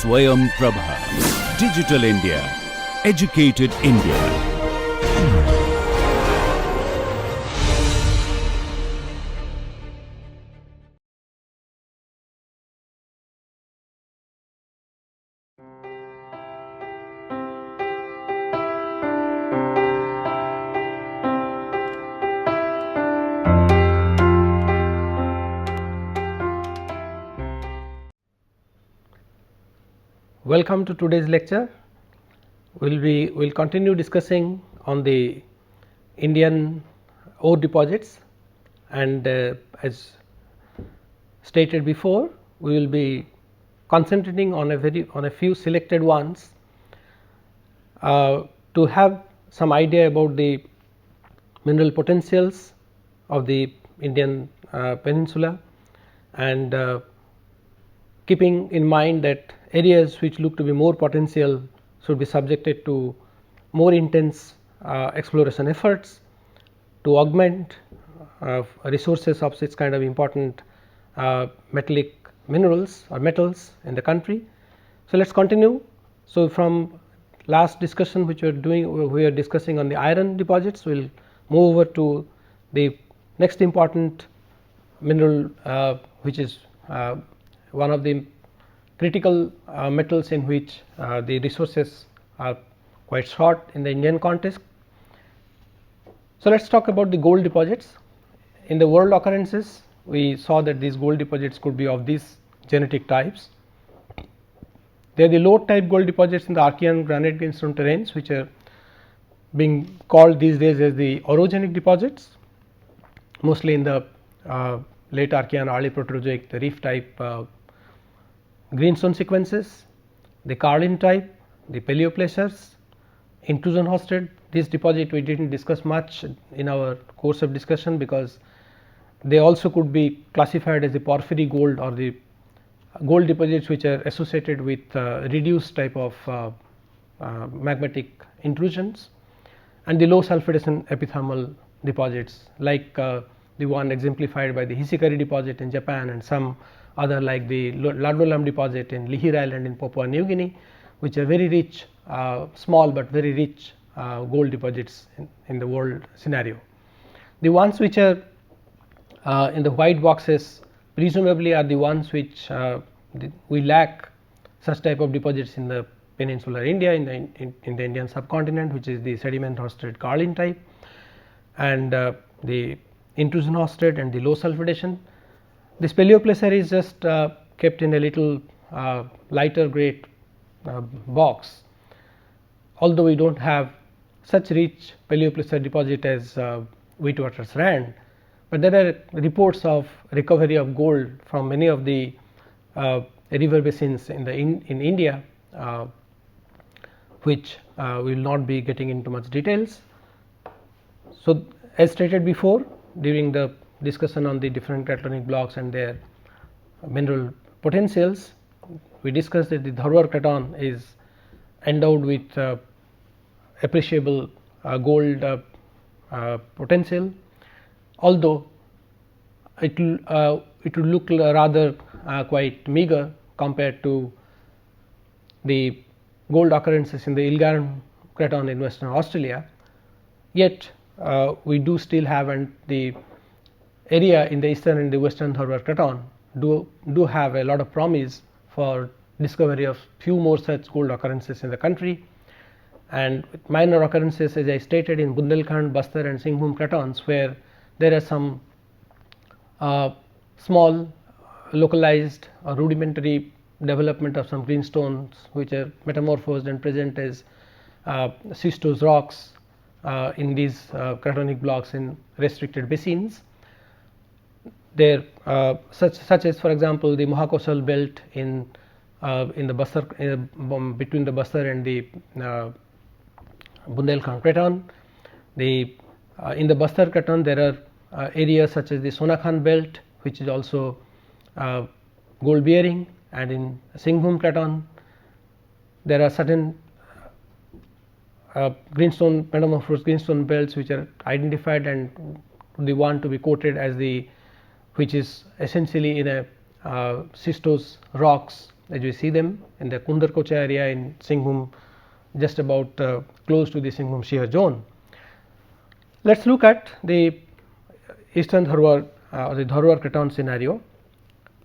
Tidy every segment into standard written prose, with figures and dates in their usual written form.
SwayamPrabha. Digital India. Educated India. Welcome to today's lecture. We'll continue discussing on the Indian ore deposits, and as stated before, we will be concentrating on a few selected ones to have some idea about the mineral potentials of the Indian peninsula, and keeping in mind that areas which look to be more potential should be subjected to more intense exploration efforts to augment resources of such kind of important metallic minerals or metals in the country. So, let us continue. So, from last discussion which we are discussing on the iron deposits, we will move over to the next important mineral which is one of the critical metals in which the resources are quite short in the Indian context. So, let us talk about the gold deposits. In the world occurrences, we saw that these gold deposits could be of these genetic types. They are the low type gold deposits in the Archean granite greenstone terrains, which are being called these days as the orogenic deposits, mostly in the late Archean, early Proterozoic, the reef type greenstone sequences, the Carlin type, the paleoplacers, intrusion hosted. This deposit we did not discuss much in our course of discussion, because they also could be classified as the porphyry gold or the gold deposits which are associated with reduced type of magmatic intrusions, and the low sulfidation epithermal deposits like the one exemplified by the Hishikari deposit in Japan, and some other like the Ladolam deposit in Lihir Island in Papua New Guinea, which are very rich, small but very rich gold deposits in the world scenario. The ones which are in the white boxes presumably are the ones which we lack such type of deposits in the peninsular India, in the Indian subcontinent, which is the sediment hosted Carlin type, and the intrusion hosted and the low sulfidation. This paleoplacer is just kept in a little lighter grey box, although we do not have such rich paleoplacer deposit as Wheatwater's Rand, but there are reports of recovery of gold from many of the river basins in India, which we will not be getting into much details. So, as stated before, during the discussion on the different cratonic blocks and their mineral potentials, we discussed that the Dharwar craton is endowed with appreciable gold potential, although it will look rather quite meager compared to the gold occurrences in the Ilgaran craton in Western Australia. Yet we do still have, and the area in the eastern and the western Dharwar craton do have a lot of promise for discovery of few more such gold occurrences in the country, and minor occurrences as I stated in Bundelkhand, Bastar and Singhbhum cratons, where there are some small localized or rudimentary development of some greenstones which are metamorphosed and present as schistose rocks in these cratonic blocks in restricted basins. There such as, for example, the Mahakosal belt in the Bastar, between the Bastar and the Bundelkhand craton. In the Bastar craton there are areas such as the Sonakhan belt, which is also gold bearing, and in Singhbhum craton there are certain greenstone metamorphosed greenstone belts which are identified, and the one to be quoted as the, which is essentially in a schistose rocks as we see them in the Kundarkocha area in Singhbhum, just about close to the Singhbhum shear zone. Let us look at the eastern Dharwar or the Dharwar Craton scenario.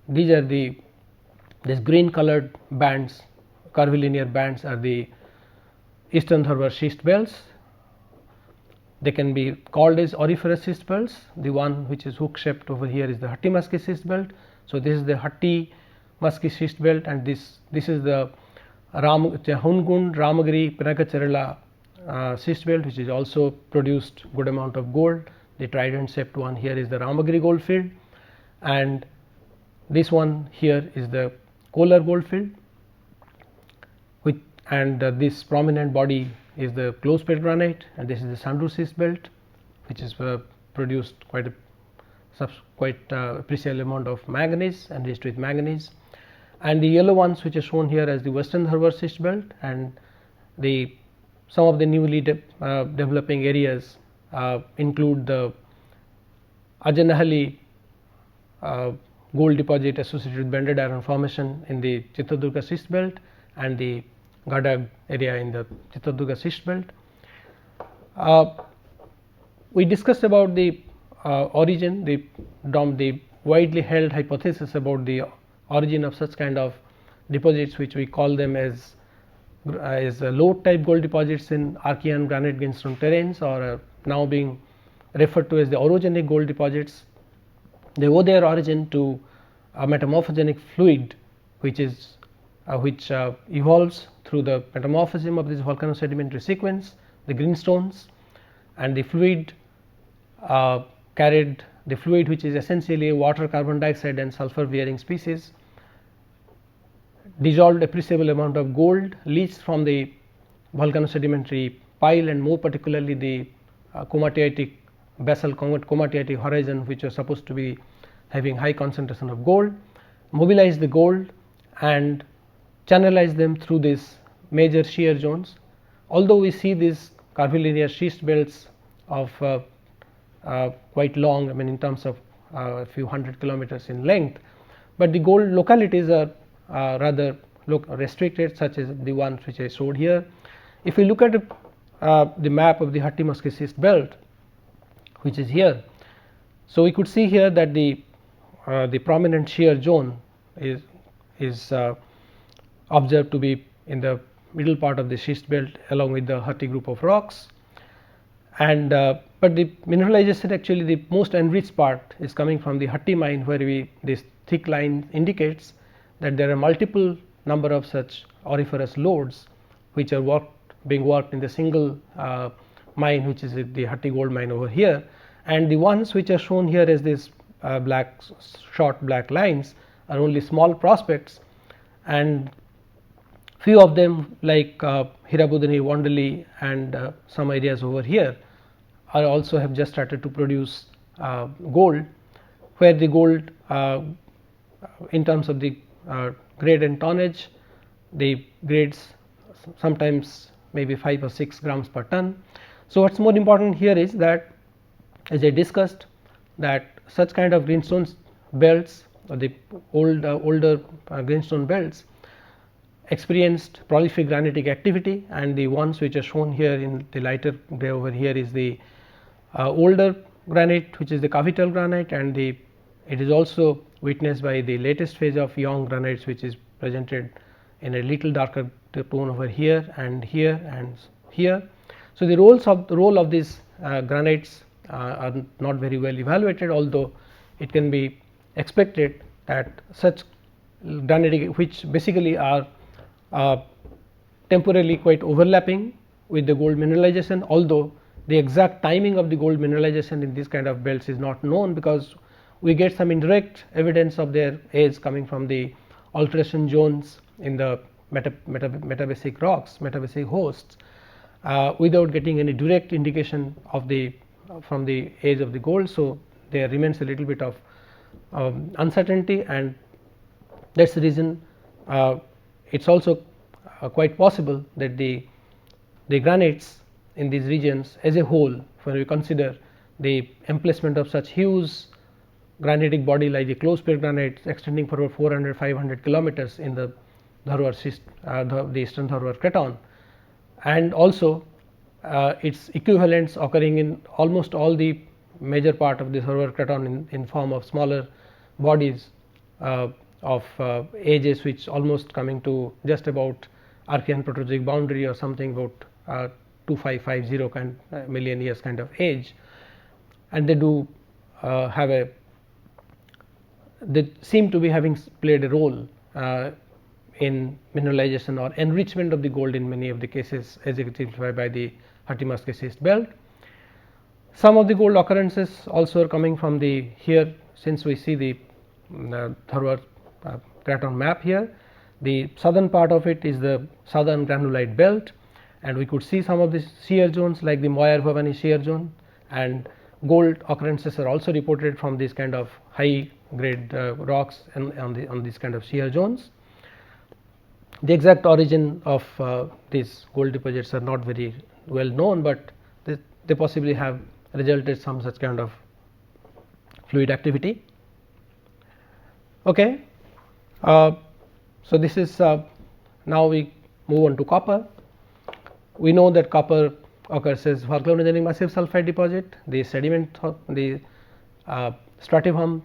These are these green colored bands, curvilinear bands are the eastern Dharwar schist belts. They can be called as auriferous schist belts. The one which is hook shaped over here is the Hatti Musky schist belt. So, this is the Hatti Musky schist belt, and this is the Hungund Ramagiri Pinakacharala schist belt, which is also produced good amount of gold. The trident shaped one here is the Ramagiri goldfield, and this one here is the Kolar goldfield, and this prominent body is the close pit granite, and this is the Sandur schist belt, which is produced quite appreciable amount of manganese and enriched with manganese. And the yellow ones which are shown here as the western Dharwar schist belt, and some of the newly developing areas include the Ajanahalli gold deposit associated with banded iron formation in the Chitradurga schist belt, and the Gadag area in the Chitradurga schist belt. We discussed about the origin, the widely held hypothesis about the origin of such kind of deposits, which we call them as lode type gold deposits in Archean granite greenstone terrains, or now being referred to as the orogenic gold deposits. They owe their origin to a metamorphogenic fluid which evolves through the metamorphism of this volcanosedimentary sequence, the greenstones, and the fluid carried the fluid, which is essentially water, carbon dioxide and sulfur bearing species, dissolved appreciable amount of gold leached from the volcanosedimentary pile, and more particularly the komatiitic basal komatiitic horizon, which was supposed to be having high concentration of gold, mobilize the gold and channelize them through these major shear zones. Although we see these curvilinear schist belts of quite long, I mean in terms of a few hundred kilometers in length, but the gold localities are rather restricted, such as the ones which I showed here. If we look at the map of the Hatti Musky schist belt, which is here, so we could see here that the prominent shear zone is observed to be in the middle part of the schist belt along with the Hatti group of rocks, and but the mineralization, actually the most enriched part is coming from the Hatti mine, where this thick line indicates that there are multiple number of such auriferous lodes which are being worked in the single mine, which is the Hatti gold mine over here, and the ones which are shown here as these short black lines are only small prospects, and few of them like Hirabudani, Wandali and some areas over here are also have just started to produce gold, where the gold in terms of the grade and tonnage, the grades sometimes maybe 5 or 6 grams per ton. So, what is more important here is that, as I discussed, that such kind of greenstone belts, or the older greenstone belts, experienced prolific granitic activity, and the ones which are shown here in the lighter gray over here is the older granite, which is the cavital granite, and it is also witnessed by the latest phase of young granites, which is presented in a little darker tone over here and here and here. So, the role of these granites are not very well evaluated, although it can be expected that such granitic, which basically are temporally quite overlapping with the gold mineralization, although the exact timing of the gold mineralization in this kind of belts is not known, because we get some indirect evidence of their age coming from the alteration zones in the metabasic rocks, metabasic hosts, without getting any direct indication of from the age of the gold. So, there remains a little bit of uncertainty, and that is the reason it is also quite possible that the granites in these regions as a whole, when we consider the emplacement of such huge granitic body like the close pit granite extending for over 400-500 kilometers in the Dharwar schist, the eastern Dharwar craton, and also its equivalents occurring in almost all the major part of the Dharwar craton in form of smaller bodies of ages which almost coming to just about Archean Proterozoic boundary or something about 2550 kind million years kind of age, and they do have a they seem to be having played a role in mineralization or enrichment of the gold in many of the cases as exemplified by the Hatimaske schist belt. Some of the gold occurrences also are coming from the here, since we see the Dharwar craton map here. The southern part of it is the southern granulite belt, and we could see some of the shear zones like the Moyar Bhavani shear zone, and gold occurrences are also reported from these kind of high grade rocks and on these kind of shear zones. The exact origin of these gold deposits are not very well known, but they possibly have resulted some such kind of fluid activity. Okay. So, this is now we move on to copper. We know that copper occurs as volcanogenic massive sulphide deposit. The sediment, the stratiform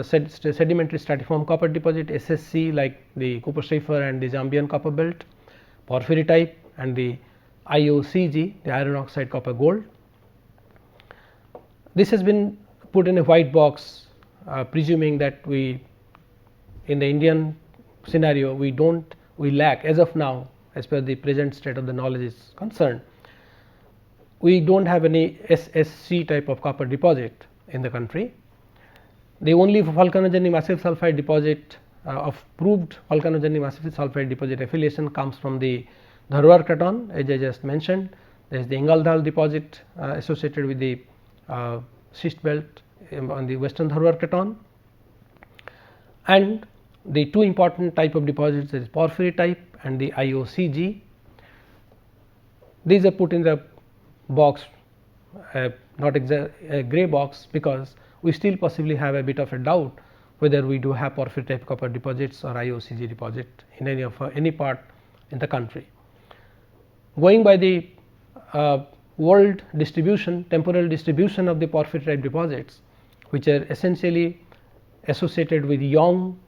sedimentary stratiform copper deposit SSC, like the Cooper-Schiefer and the Zambian copper belt, porphyry type, and the IOCG, the iron oxide copper gold. This has been put in a white box, presuming that we in the Indian scenario we lack as of now, as per the present state of the knowledge is concerned, we do not have any SSC type of copper deposit in the country. The only volcanogenic massive sulphide deposit of proved volcanogenic massive sulphide deposit affiliation comes from the Dharwar craton, as I just mentioned. There is the Ingalthal deposit associated with the schist belt on the western Dharwar craton, and the two important type of deposits is porphyry type and the IOCG. These are put in the box, not a grey box, because we still possibly have a bit of a doubt whether we do have porphyry type copper deposits or IOCG deposit in any part in the country. Going by the world distribution, temporal distribution of the porphyry type deposits, which are essentially associated with young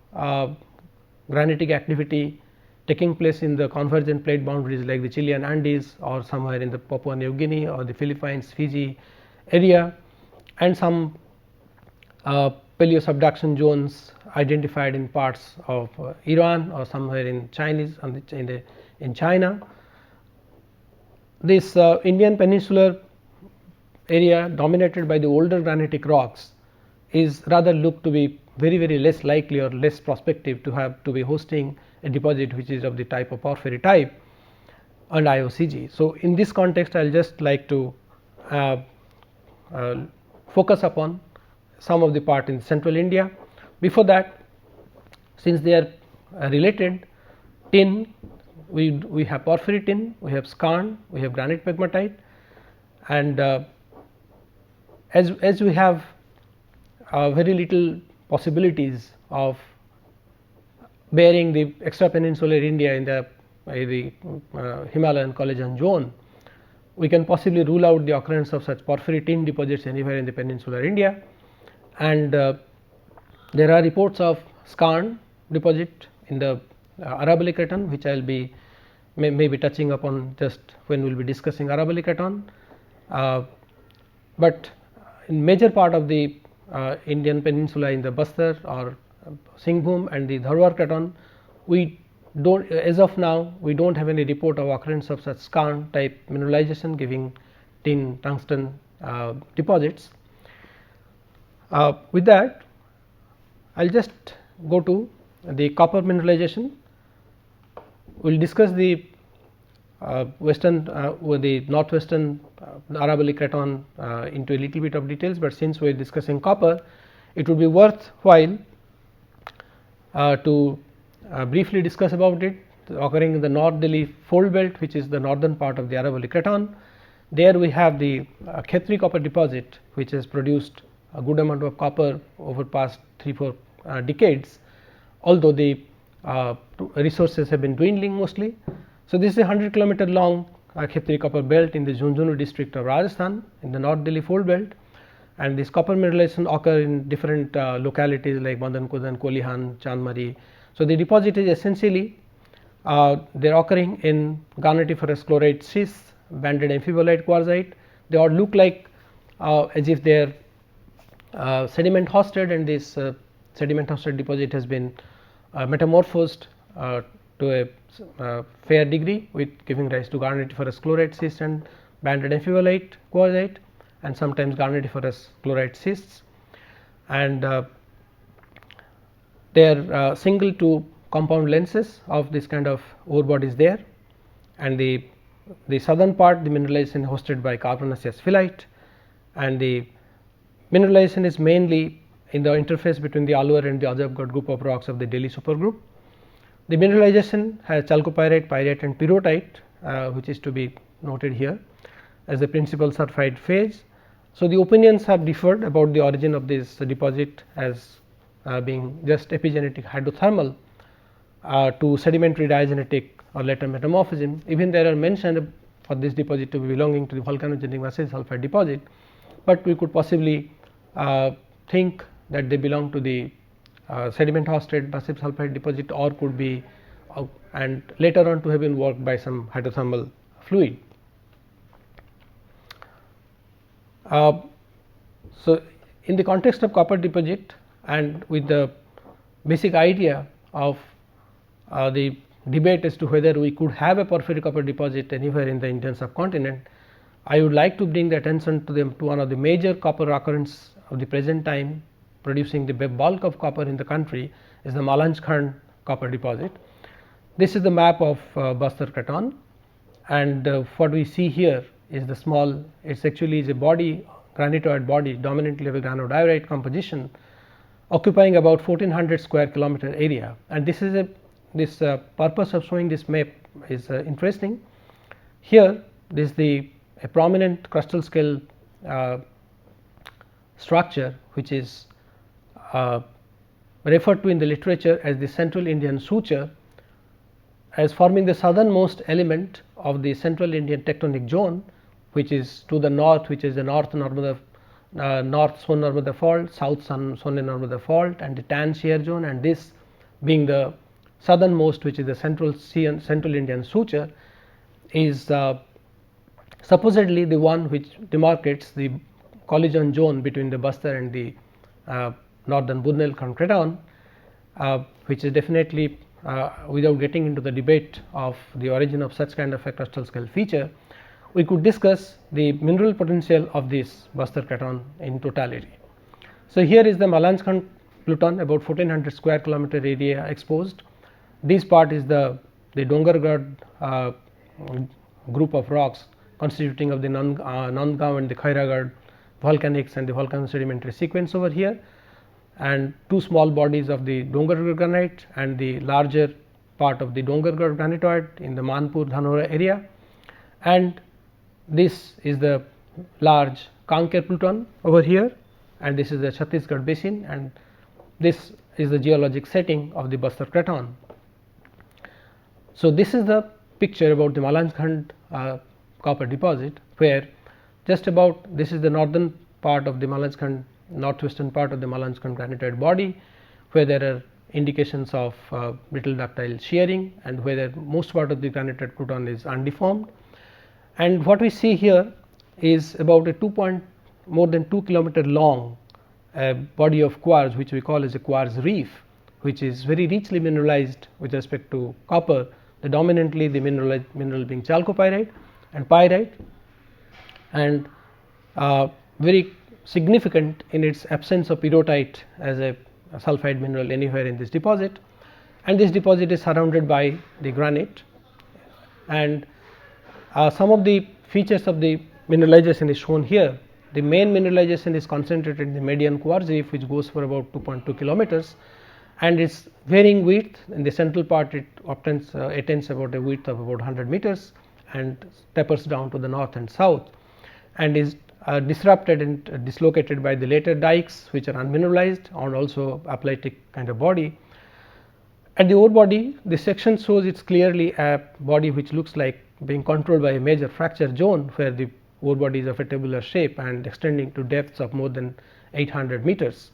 granitic activity taking place in the convergent plate boundaries like the Chilean Andes or somewhere in the Papua New Guinea or the Philippines, Fiji area, and some paleo subduction zones identified in parts of Iran or somewhere in in China. This Indian peninsular area dominated by the older granitic rocks is rather looked to be very less likely or less prospective to be hosting a deposit which is of the type of porphyry type and IOCG. So, in this context I will just like to focus upon some of the part in central India. Before that, since they are related, tin, we have porphyry tin, we have skarn, we have granite pegmatite, and as we have very little possibilities of bearing the extra peninsular India in the Himalayan collagen zone, we can possibly rule out the occurrence of such porphyry tin deposits anywhere in the peninsular India. And there are reports of skarn deposit in the Aravalli craton, which I will be maybe touching upon just when we will be discussing Aravalli craton. But in major part of the Indian peninsula in the Bastar or Singhbhum and the Dharwar craton, we don't, as of now we do not have any report of occurrence of such skarn type mineralization giving tin tungsten deposits. With that, I will just go to the copper mineralization. We will discuss the western the northwestern Aravalli craton into a little bit of details, but since we are discussing copper, it would be worthwhile to briefly discuss about it. Occurring in the North Delhi fold belt, which is the northern part of the Aravalli craton. There we have the Khetri copper deposit, which has produced a good amount of copper over past 3-4 decades, although the resources have been dwindling mostly. So, this is a 100 kilometer long Khetri copper belt in the Jhunjhunu district of Rajasthan in the North Delhi fold belt, and this copper mineralization occur in different localities like Madan Kudan, Kolihan, Chandmari. So, the deposit is essentially they are occurring in garnetiferous chloride schists, banded amphibolite quartzite. They all look like as if they are sediment hosted, and this sediment hosted deposit has been metamorphosed to a fair degree, with giving rise to garnetiferous chloride cysts and banded amphibolite quartzite, and sometimes garnetiferous chloride cysts, and they are single to compound lenses of this kind of ore bodies there, and the southern part the mineralization hosted by carbonaceous phyllite, and the mineralization is mainly in the interface between the Alwar and the Azabgarh group of rocks of the Delhi supergroup. The mineralization has chalcopyrite, pyrite and pyrrhotite, which is to be noted here as the principal sulphide phase. So, the opinions have differed about the origin of this deposit as being just epigenetic hydrothermal to sedimentary diagenetic or later metamorphism. Even there are mentioned for this deposit to be belonging to the volcanogenic massive sulphide deposit, but we could possibly think that they belong to the sediment hosted massive sulphide deposit, or could be and later on to have been worked by some hydrothermal fluid. So, in the context of copper deposit and with the basic idea of the debate as to whether we could have a porphyry copper deposit anywhere in the Indian subcontinent, I would like to bring the attention to one of the major copper occurrence of the present time producing the bulk of copper in the country is the Malanjkhand copper deposit. This is the map of Bastar Craton, and what we see here is the small, it is actually is a body, granitoid body dominantly of a granodiorite composition occupying about 1400 square kilometer area, and this is a purpose of showing this map is interesting. Here this is a prominent crustal scale structure which is referred to in the literature as the Central Indian Suture, as forming the southernmost element of the Central Indian tectonic zone, which is to the north, which is the North Narmada North Son Narmada fault, South Son Narmada fault, and the Tan shear zone, and this being the southernmost, which is the Central Indian Suture, is supposedly the one which demarcates the collision zone between the Bastar and the northern Bundelkhand Craton, which is definitely without getting into the debate of the origin of such kind of a crustal scale feature, we could discuss the mineral potential of this Bastar Craton in totality. So, here is the Malanjkhand pluton about 1400 square kilometer area exposed. This part is the Dongargarh group of rocks constituting of the Nandgaon and the Khairagarh volcanics and the volcano sedimentary sequence over here, and two small bodies of the Dongargarh granite and the larger part of the Dongargarh granitoid in the Manpur Dhanora area, and this is the large Kanker pluton over here, and this is the Chhattisgarh basin, and this is the geologic setting of the Bastar Craton. So, this is the picture about the Malanjkhand copper deposit, where just about this is the northern part of the Malanjkhand, northwestern part of the Malanjkhand granitoid body, where there are indications of brittle ductile shearing, and where most part of the granitoid pluton is undeformed. And what we see here is about a more than 2 kilometer long body of quartz, which we call as a quartz reef, which is very richly mineralized with respect to copper, the dominantly the mineral being chalcopyrite and pyrite, and very significant in its absence of pyrrhotite as a sulphide mineral anywhere in this deposit, and this deposit is surrounded by the granite, and some of the features of the mineralization is shown here. The main mineralization is concentrated in the median quartz reef, which goes for about 2.2 kilometers, and its varying width. In the central part it attains about a width of about 100 meters and tapers down to the north and south, and is disrupted and dislocated by the later dikes which are unmineralized and also aplastic kind of body. At the ore body, the section shows it's clearly a body which looks like being controlled by a major fracture zone, where the ore body is of a tabular shape and extending to depths of more than 800 meters.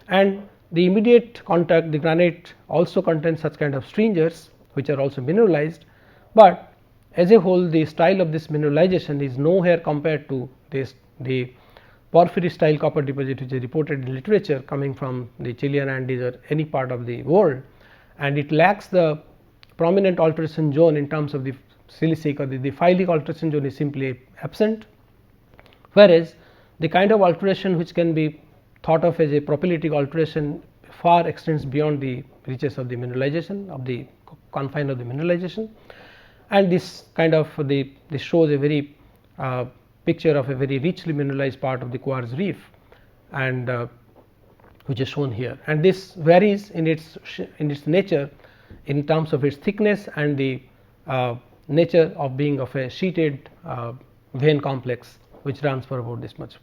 And the immediate contact, the granite also contains such kind of stringers which are also mineralized, but as a whole the style of this mineralization is nowhere compared to the porphyry style copper deposit which is reported in literature coming from the Chilean Andes or any part of the world, and it lacks the prominent alteration zone in terms of the silicic or the phylic alteration zone is simply absent, whereas the kind of alteration which can be thought of as a propylitic alteration far extends beyond the reaches of the mineralization, of the confine of the mineralization, and this kind of this shows a very picture of a very richly mineralized part of the quartz reef, and which is shown here, and this varies in its nature in terms of its thickness and the nature of being of a sheeted vein complex which runs for about this much.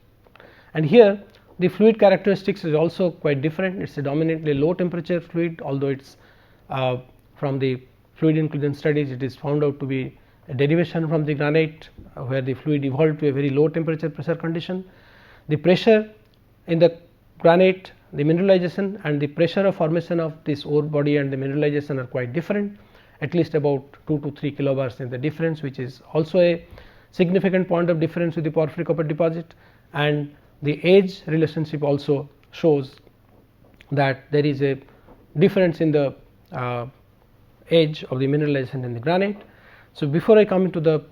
And here the fluid characteristics is also quite different. It is a dominantly low temperature fluid, although it is from the fluid inclusion studies it is found out to be a derivation from the granite, where the fluid evolved to a very low temperature pressure condition. The pressure in the granite, the mineralization and the pressure of formation of this ore body and the mineralization are quite different, at least about 2 to 3 kilobars in the difference, which is also a significant point of difference with the porphyry copper deposit, and the age relationship also shows that there is a difference in the age of the mineralization in the granite. So, before I come into the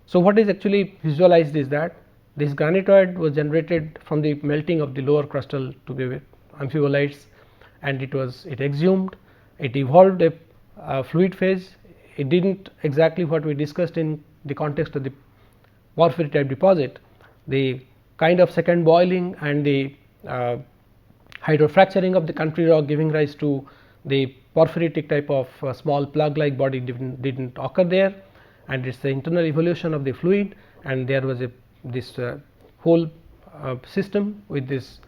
so what is actually visualized is that this granitoid was generated from the melting of the lower crustal to be amphibolites, and it exhumed, it evolved a fluid phase. It did not exactly what we discussed in the context of the porphyry type deposit, the kind of second boiling and the hydrofracturing of the country rock giving rise to the porphyritic type of small plug like body did not occur there, and it is the internal evolution of the fluid, and there was this whole system with this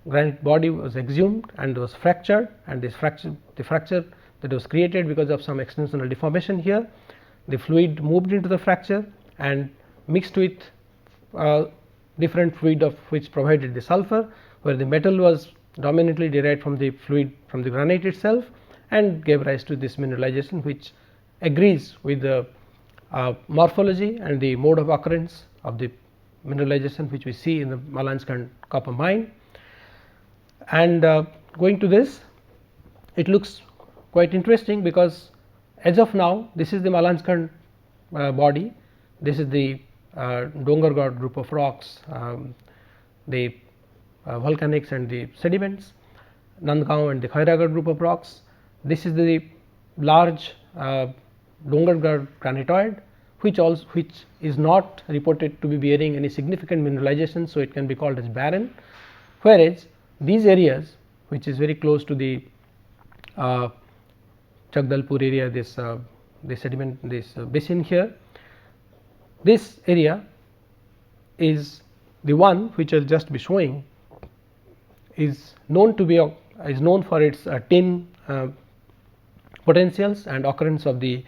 granite body was exhumed and was fractured, and the fracture that was created because of some extensional deformation here, the fluid moved into the fracture and mixed with different fluid of which provided the sulfur, where the metal was dominantly derived from the fluid from the granite itself, and gave rise to this mineralization which agrees with the morphology and the mode of occurrence of the mineralization which we see in the Malanskan copper mine. And going to this, it looks quite interesting, because as of now this is the Malanskan body, this is the Dongargad group of rocks, the volcanics and the sediments, Nandgaon and the Khairagad group of rocks. This is the large Dongargad granitoid, which is not reported to be bearing any significant mineralization, so it can be called as barren, whereas these areas which is very close to the Chagdalpur area, this sediment, this basin here, this area is the one which I will just be showing is known to be is known for its tin potentials and occurrence of the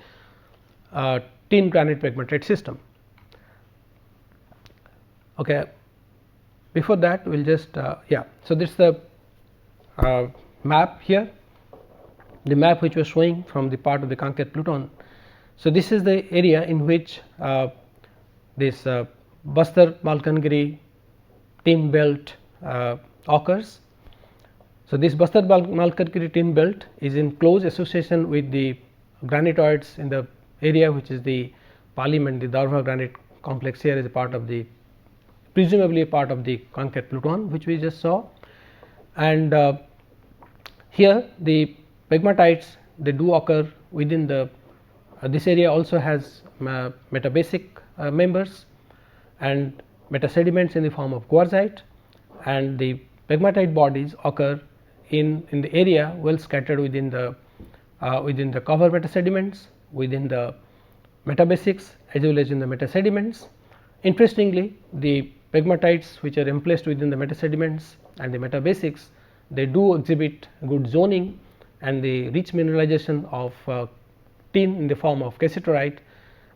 tin granite pegmatite system. Okay. Before that we will just so this is the map here, the map which was showing from the part of the Kanker Pluton. So, this is the area in which this Bastar Malkangiri tin belt occurs. So, this Bastar Malkangiri tin belt is in close association with the granitoids in the area which is the Palim and the Darva granite complex here, is a part of the presumably a part of the Kanker Pluton which we just saw. And here the pegmatites, they do occur within the this area also has metabasic members and metasediments in the form of quartzite, and the pegmatite bodies occur in the area well scattered within the cover metasediments, within the metabasics as well as in the metasediments. Interestingly, the pegmatites which are emplaced within the metasediments and the metabasics, they do exhibit good zoning and the rich mineralization of tin in the form of cassiterite,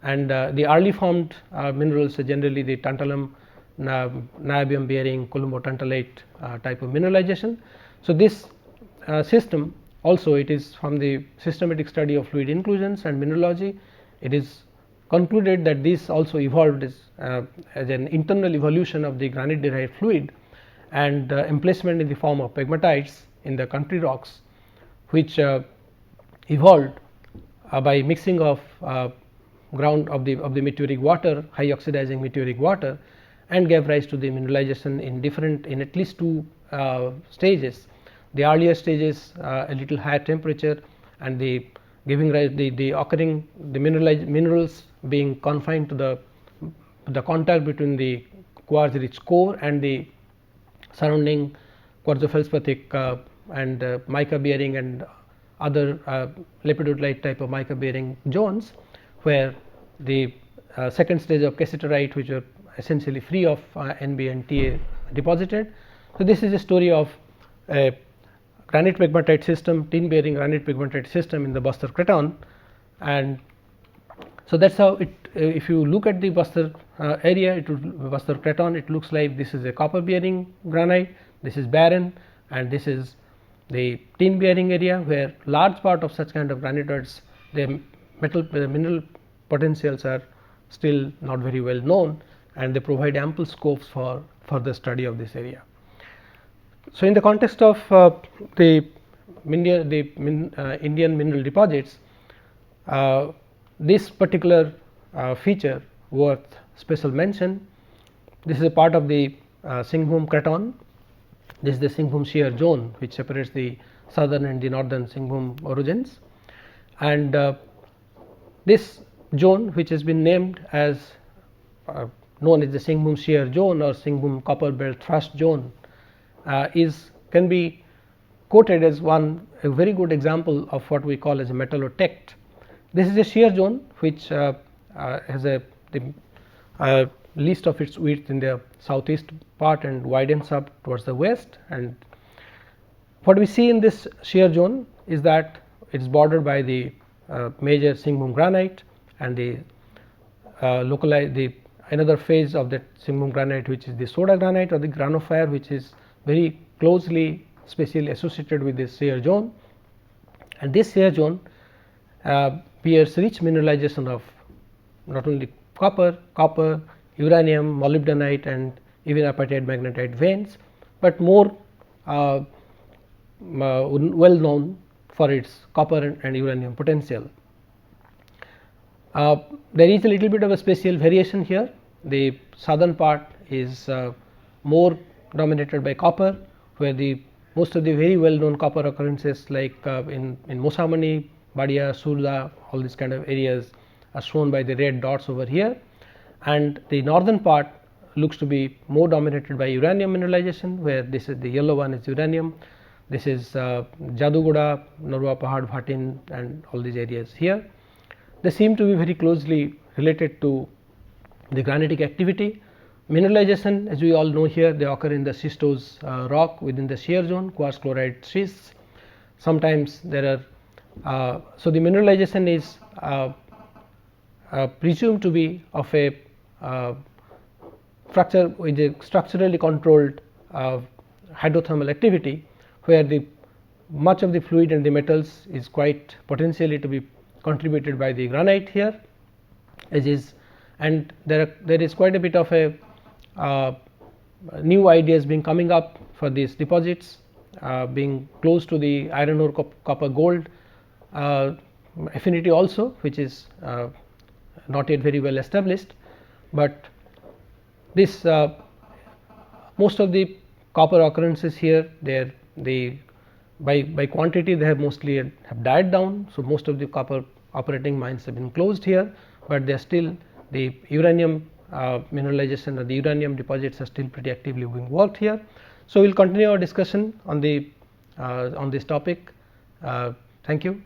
and the early formed minerals are generally the tantalum, niobium bearing columbo tantalate type of mineralization. So, this system also, it is from the systematic study of fluid inclusions and mineralogy, it is concluded that this also evolved as an internal evolution of the granite derived fluid, and emplacement in the form of pegmatites in the country rocks, which evolved by mixing of ground of the meteoric water, high oxidizing meteoric water, and gave rise to the mineralization in at least two stages. The earlier stages a little higher temperature, and the giving rise the occurring the minerals being confined to the contact between the quartz rich core and the surrounding quartzo-feldspathic and mica bearing and other lepidolite type of mica bearing zones, where the second stage of cassiterite, which are essentially free of Nb and Ta deposited. So, this is a story of a granite pegmatite system, tin bearing granite pegmatite system in the Bastar Craton, and so that is how it, if you look at the Bastar area, it would Bastar Craton, it looks like this is a copper bearing granite, this is barren, and this is the tin bearing area, where large part of such kind of granitoids, the mineral potentials are still not very well known, and they provide ample scopes for further study of this area. So, in the context of the Indian mineral deposits, this particular feature worth special mention. This is a part of the Singhbhum Craton. This is the Singhbhum shear zone, which separates the southern and the northern Singhbhum orogens, and this zone, which has been named as known as the Singhbhum shear zone or Singhbhum copper belt thrust zone, can be quoted as a very good example of what we call as a metallotect. This is a shear zone which has the least of its width in the southeast part and widens up towards the west, and what we see in this shear zone is that it is bordered by the major Singhbhum granite and the another phase of that Singhbhum granite, which is the soda granite or the granophyre, which is very closely spatially associated with this shear zone, and this shear zone bears rich mineralization of not only copper, uranium, molybdenite, and even apatite magnetite veins, but more well known for its copper and uranium potential. There is a little bit of a spatial variation here. The southern part is more dominated by copper, where most of the very well known copper occurrences like in Mosamani, Badia, Surda, all these kind of areas are shown by the red dots over here, and the northern part looks to be more dominated by uranium mineralization, where this is the yellow one is uranium, this is Jadugoda, Norwa Pahad, Bhatin, and all these areas here. They seem to be very closely related to the granitic activity. Mineralization, as we all know here, they occur in the schistose rock within the shear zone, quartz chloride schists. Sometimes there are so the mineralization is presumed to be of a structure with a structurally controlled hydrothermal activity, where the much of the fluid and the metals is quite potentially to be contributed by the granite here, as is, and there is quite a bit of a new ideas being coming up for these deposits, being close to the iron ore copper gold affinity also, which is not yet very well established, but this most of the copper occurrences here, by quantity they have mostly have died down. So, most of the copper operating mines have been closed here, but they are still the uranium mineralization or the uranium deposits are still pretty actively being worked here. So, we will continue our discussion on this topic. Thank you.